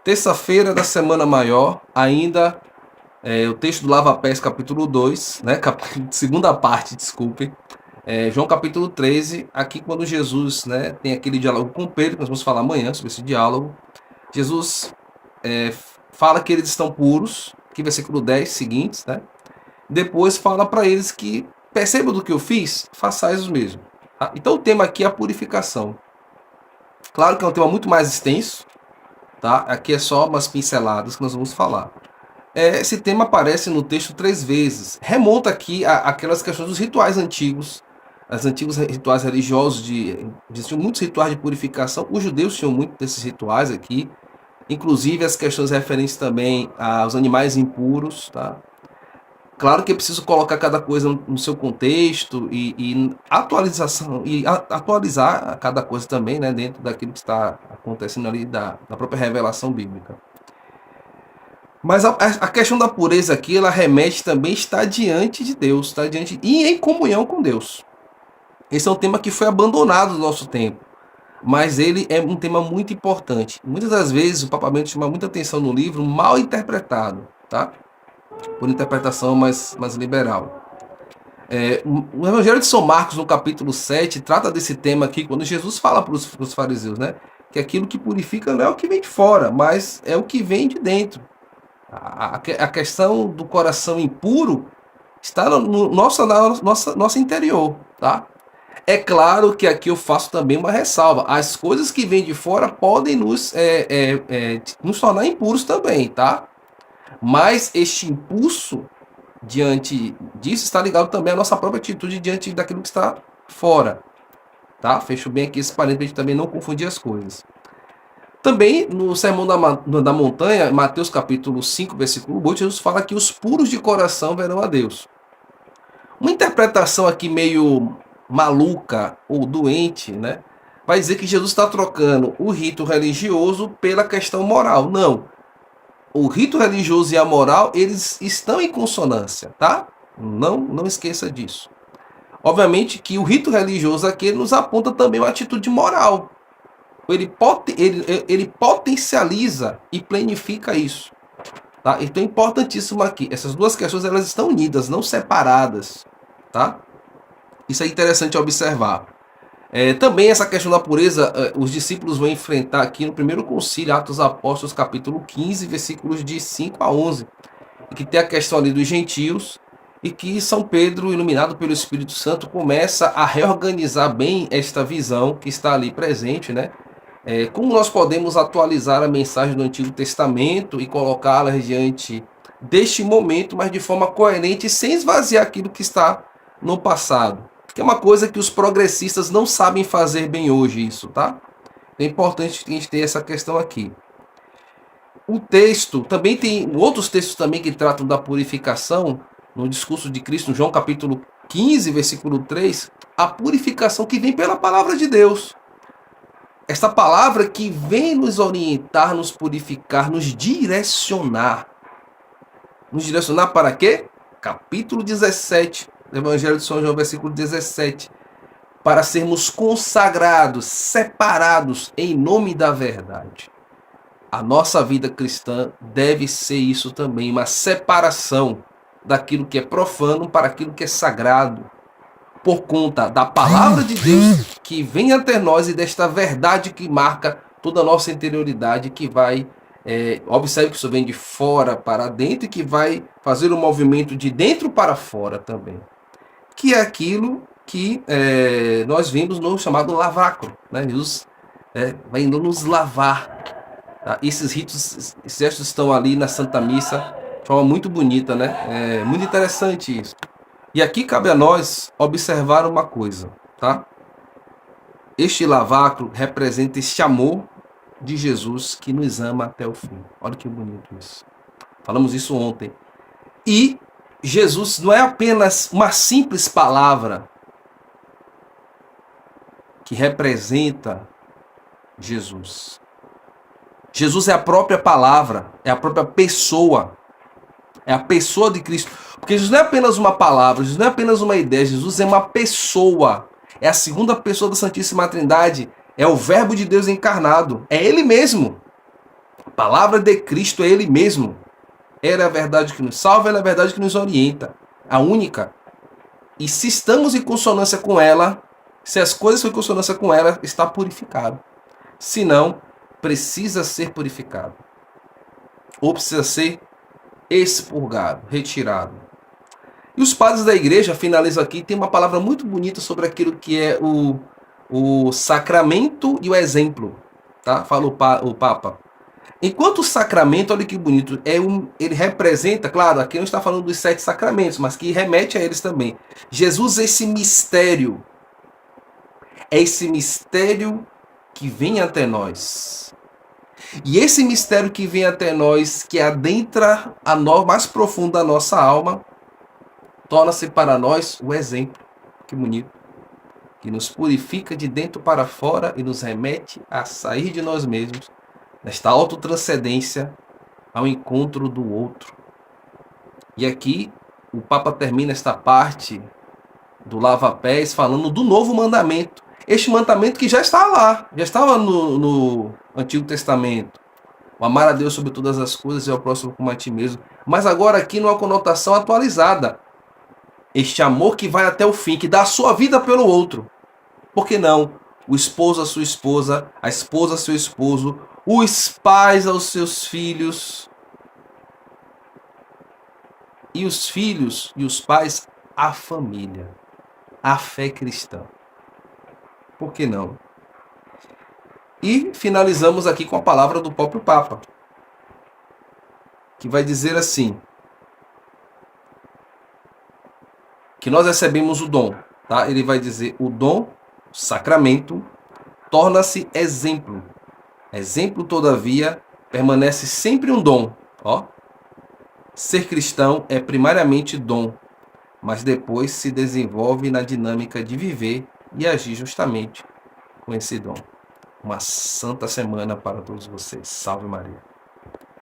Terça-feira da Semana Maior, ainda o texto do Lava Pés, capítulo 2, né? Segunda parte, desculpe. João capítulo 13, aqui quando Jesus, né, tem aquele diálogo com Pedro, que nós vamos falar amanhã sobre esse diálogo. Jesus fala que eles estão puros, que versículo 10 seguintes, né? Depois fala para eles que percebam do que eu fiz, façais o mesmo. Tá? Então o tema aqui é a purificação. Claro que é um tema muito mais extenso, tá? Aqui é só umas pinceladas que nós vamos falar. Esse tema aparece no texto 3 vezes. Remonta aqui aquelas questões dos rituais antigos, os antigos rituais religiosos, existiam muitos rituais de purificação. Os judeus tinham muito desses rituais aqui, inclusive as questões referentes também aos animais impuros, tá? Claro que é preciso colocar cada coisa no seu contexto e atualizar cada coisa também, né, dentro daquilo que está acontecendo ali da própria revelação bíblica. Mas a questão da pureza aqui, ela remete também a estar diante de Deus, estar diante e em comunhão com Deus. Esse é um tema que foi abandonado no nosso tempo, mas ele é um tema muito importante. Muitas das vezes o Papa Bento chama muita atenção no livro, mal interpretado, tá? Por interpretação mais liberal. O Evangelho de São Marcos, no capítulo 7, trata desse tema aqui, quando Jesus fala para os fariseus, né? Que aquilo que purifica não é o que vem de fora, mas é o que vem de dentro. A questão do coração impuro está no nosso interior, tá? É claro que aqui eu faço também uma ressalva. As coisas que vêm de fora podem nos tornar impuros também, tá? Mas este impulso diante disso está ligado também à nossa própria atitude diante daquilo que está fora, tá? Fecho bem aqui esse parênteses para a gente também não confundir as coisas. Também no Sermão da Montanha, Mateus capítulo 5, versículo 8, Jesus fala que os puros de coração verão a Deus. Uma interpretação aqui meio maluca ou doente, né? Vai dizer que Jesus está trocando o rito religioso pela questão moral. Não. O rito religioso e a moral, eles estão em consonância, tá? Não esqueça disso. Obviamente que o rito religioso aqui nos aponta também uma atitude moral. Ele potencializa e planifica isso. Tá? Então é importantíssimo aqui. Essas duas questões elas estão unidas, não separadas. Tá? Isso é interessante observar. Também essa questão da pureza, os discípulos vão enfrentar aqui no primeiro concílio, Atos dos Apóstolos, capítulo 15, versículos de 5 a 11. Que tem a questão ali dos gentios, e que São Pedro, iluminado pelo Espírito Santo, começa a reorganizar bem esta visão que está ali presente, né? Como nós podemos atualizar a mensagem do Antigo Testamento e colocá-la diante deste momento, mas de forma coerente, sem esvaziar aquilo que está no passado. Que é uma coisa que os progressistas não sabem fazer bem hoje, isso, tá? É importante a gente ter essa questão aqui. O texto, também tem outros textos também que tratam da purificação, no discurso de Cristo, João capítulo 15, versículo 3, a purificação que vem pela palavra de Deus. Esta palavra que vem nos orientar, nos purificar, nos direcionar. Nos direcionar para quê? Capítulo 17 do Evangelho de São João, versículo 17. Para sermos consagrados, separados em nome da verdade. A nossa vida cristã deve ser isso também, uma separação daquilo que é profano para aquilo que é sagrado. Por conta da palavra de Deus que vem até nós e desta verdade que marca toda a nossa interioridade, que vai, observe que isso vem de fora para dentro e que vai fazer um movimento de dentro para fora também. Que é aquilo que nós vimos no chamado lavacro, né? Jesus vai indo nos lavar. Tá? Esses ritos, esses gestos estão ali na Santa Missa de forma muito bonita, né? É muito interessante isso. E aqui cabe a nós observar uma coisa, tá? Este lavacro representa este amor de Jesus que nos ama até o fim. Olha que bonito isso. Falamos isso ontem. E Jesus não é apenas uma simples palavra que representa Jesus. Jesus é a própria palavra, é a própria pessoa. É a pessoa de Cristo. Porque Jesus não é apenas uma palavra, Jesus não é apenas uma ideia, Jesus é uma pessoa. É a segunda pessoa da Santíssima Trindade. É o Verbo de Deus encarnado. É Ele mesmo. palavra de Cristo é Ele mesmo. Ela é a verdade que nos salva, ela é a verdade que nos orienta. A única. E se estamos em consonância com ela, se as coisas estão em consonância com ela, está purificado. Se não, precisa ser purificado. Ou precisa ser expurgado, retirado. E os padres da igreja, finalizo aqui, tem uma palavra muito bonita sobre aquilo que é o sacramento e o exemplo. Tá? Fala o Papa. Enquanto o sacramento, olha que bonito, ele representa, claro, aqui não está falando dos 7 sacramentos, mas que remete a eles também. Jesus, esse mistério, é esse mistério que vem até nós. E esse mistério que vem até nós, que adentra a mais profundo da nossa alma, torna-se para nós o exemplo. Que bonito. Que nos purifica de dentro para fora e nos remete a sair de nós mesmos, nesta autotranscendência ao encontro do outro. E aqui o Papa termina esta parte do lava-pés falando do novo mandamento. Este mandamento que já está lá, já estava no Antigo Testamento. O amar a Deus sobre todas as coisas e ao próximo como a ti mesmo. Mas agora aqui numa conotação atualizada. Este amor que vai até o fim, que dá a sua vida pelo outro. Por que não? O esposo a sua esposa, a esposa a seu esposo, os pais aos seus filhos, e os filhos e os pais à família, à fé cristã. Por que não? E finalizamos aqui com a palavra do próprio Papa, que vai dizer assim, que nós recebemos o dom, tá? Ele vai dizer, o dom, o sacramento, torna-se exemplo. Exemplo, todavia, permanece sempre um dom. Ó. Ser cristão é primariamente dom, mas depois se desenvolve na dinâmica de viver e agir justamente com esse dom. Uma santa semana para todos vocês. Salve Maria.